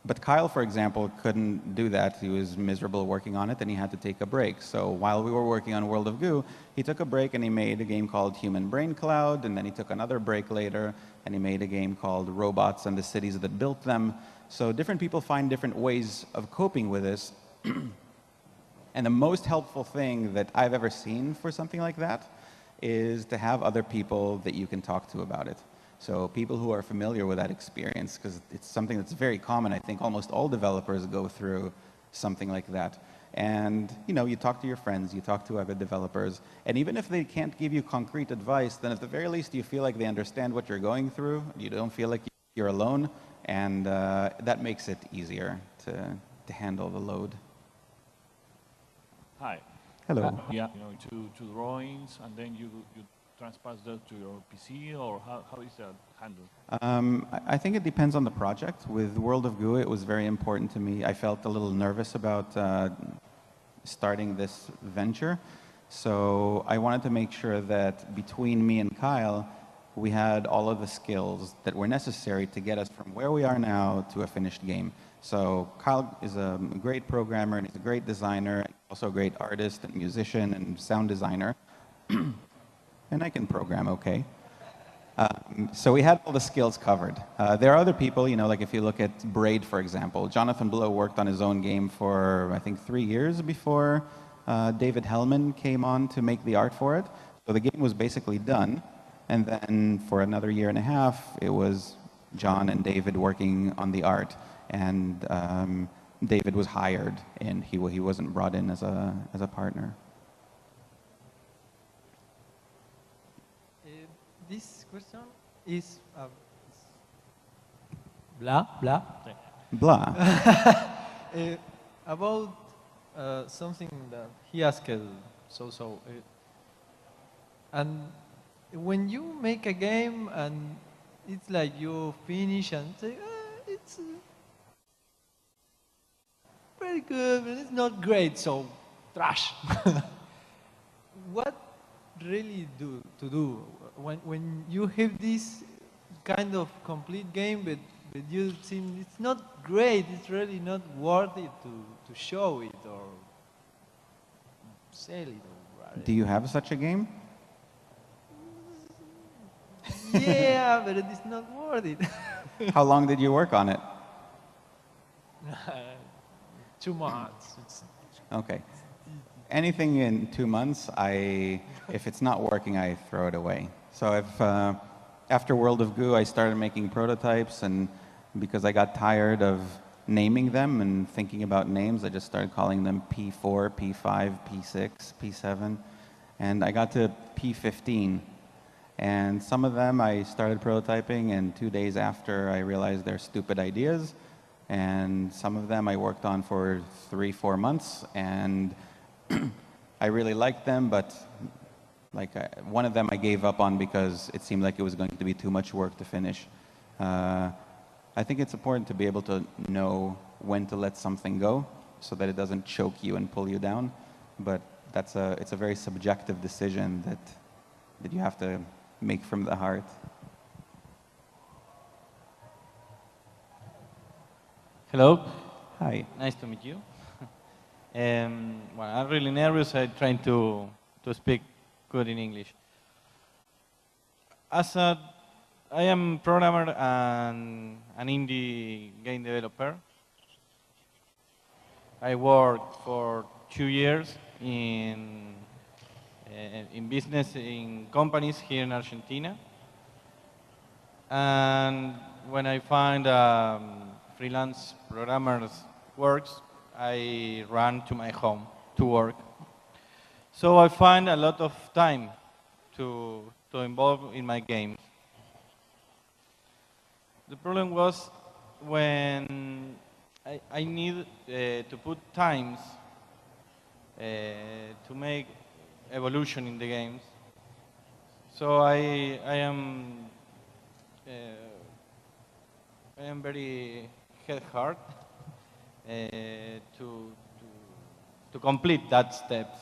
But Kyle, for example, couldn't do that. He was miserable working on it, and he had to take a break. So while we were working on World of Goo, he took a break and he made a game called Human Brain Cloud, and then he took another break later, and he made a game called Robots and the Cities That Built Them. So different people find different ways of coping with this. And the most helpful thing that I've ever seen for something like that is to have other people that you can talk to about it. So people who are familiar with that experience, because it's something that's very common. I think almost all developers go through something like that. And you talk to your friends, you talk to other developers, and even if they can't give you concrete advice, then at the very least you feel like they understand what you're going through. You don't feel like you're alone, and that makes it easier to handle the load. Hi. Hello. Yeah, to drawings, and then you transpose that to your PC, or how is that handled? I think it depends on the project. With World of Goo, it was very important to me. I felt a little nervous about starting this venture, so I wanted to make sure that between me and Kyle, we had all of the skills that were necessary to get us from where we are now to a finished game. So Kyle is a great programmer, and he's a great designer, also a great artist and musician and sound designer. And I can program okay. So we had all the skills covered. There are other people, like if you look at Braid, for example. Jonathan Blow worked on his own game for, I think, 3 years before David Hellman came on to make the art for it. So the game was basically done. And then for another 1.5 years, it was John and David working on the art. And David was hired, and he wasn't brought in as a partner. This question is blah. About something that he asked. And when you make a game and it's like you finish and say, it's pretty good, but it's not great, so trash. What really to do when you have this kind of complete game, but you think it's not great, it's really not worth it to show it or sell it? Do you have such a game? Yeah, but it's not worth it. How long did you work on it? 2 months. Okay. Anything in 2 months, if it's not working, I throw it away. So after World of Goo, I started making prototypes, and because I got tired of naming them and thinking about names, I just started calling them P4, P5, P6, P7, and I got to P15. And some of them I started prototyping, and 2 days after I realized they're stupid ideas. And some of them I worked on for 3-4 months, and I really liked them, but one of them I gave up on because it seemed like it was going to be too much work to finish. I think it's important to be able to know when to let something go so that it doesn't choke you and pull you down. But it's a very subjective decision that you have to make from the heart. Hello. Hi. Nice to meet you. Well, I'm really nervous. I'm trying to speak good in English. I am programmer and an indie game developer. I worked for 2 years in business in companies here in Argentina. And when I find freelance programmers works, I run to my home to work. So I find a lot of time to involve in my games. The problem was when I need to put times to make evolution in the games. So I am very head hard to complete that steps.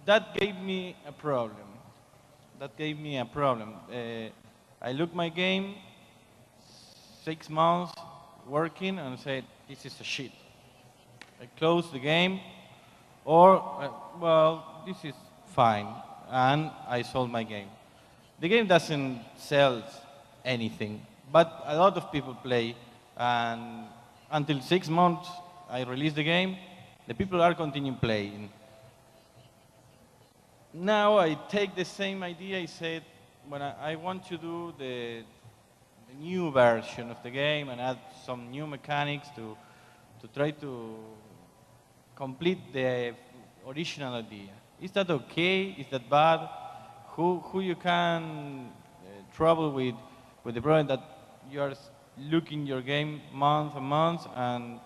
That gave me a problem. I looked my game, 6 months working, and said, this is a shit. I closed the game, or, well, this is fine, and I sold my game. The game doesn't sell anything, but a lot of people play, and until 6 months I release the game, the people are continuing playing. Now I take the same idea, I said, when I want to do the new version of the game and add some new mechanics to try to complete the original idea. Is that okay? Is that bad? Who you can trouble with the problem that you are looking your game month and month and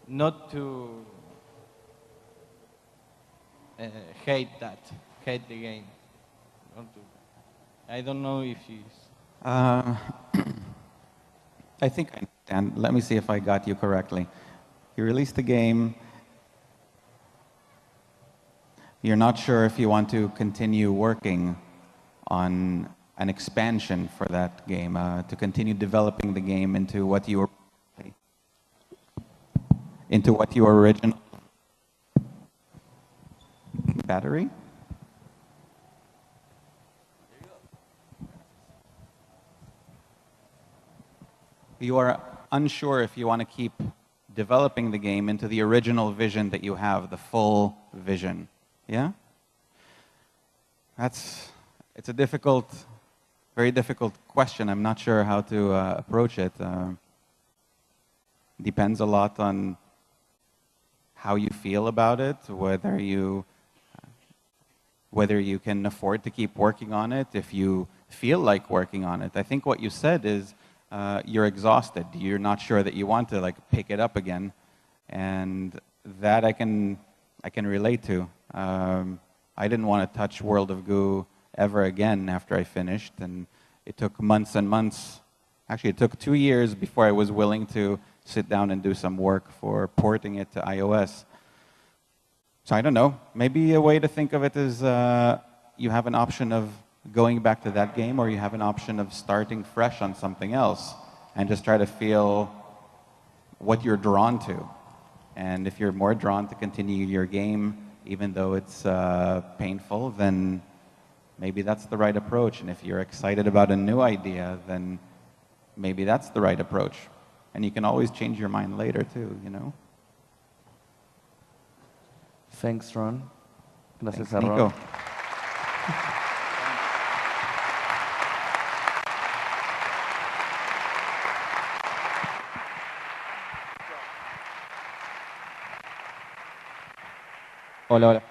not to hate the game. I don't know if he's... I think I understand. Let me see if I got you correctly. You released the game. You're not sure if you want to continue working on an expansion for that game, to continue developing the game into what you your original battery. You are unsure if you want to keep developing the game into the original vision that you have, the full vision. Yeah? It's a difficult, very difficult question. I'm not sure how to approach it. Depends a lot on how you feel about it, whether you can afford to keep working on it, if you feel like working on it. I think what you said is you're exhausted. You're not sure that you want to pick it up again, and that I can relate to. I didn't want to touch World of Goo ever again after I finished, and it took months and months. Actually, it took 2 years before I was willing to sit down and do some work for porting it to iOS. So I don't know. Maybe a way to think of it is you have an option of going back to that game, or you have an option of starting fresh on something else and just try to feel what you're drawn to. And if you're more drawn to continue your game, even though it's painful, then maybe that's the right approach. And if you're excited about a new idea, then maybe that's the right approach. And you can always change your mind later too, you know? Thanks, Ron. Gracias, Thanks, Ron. Nico. Hola, hola.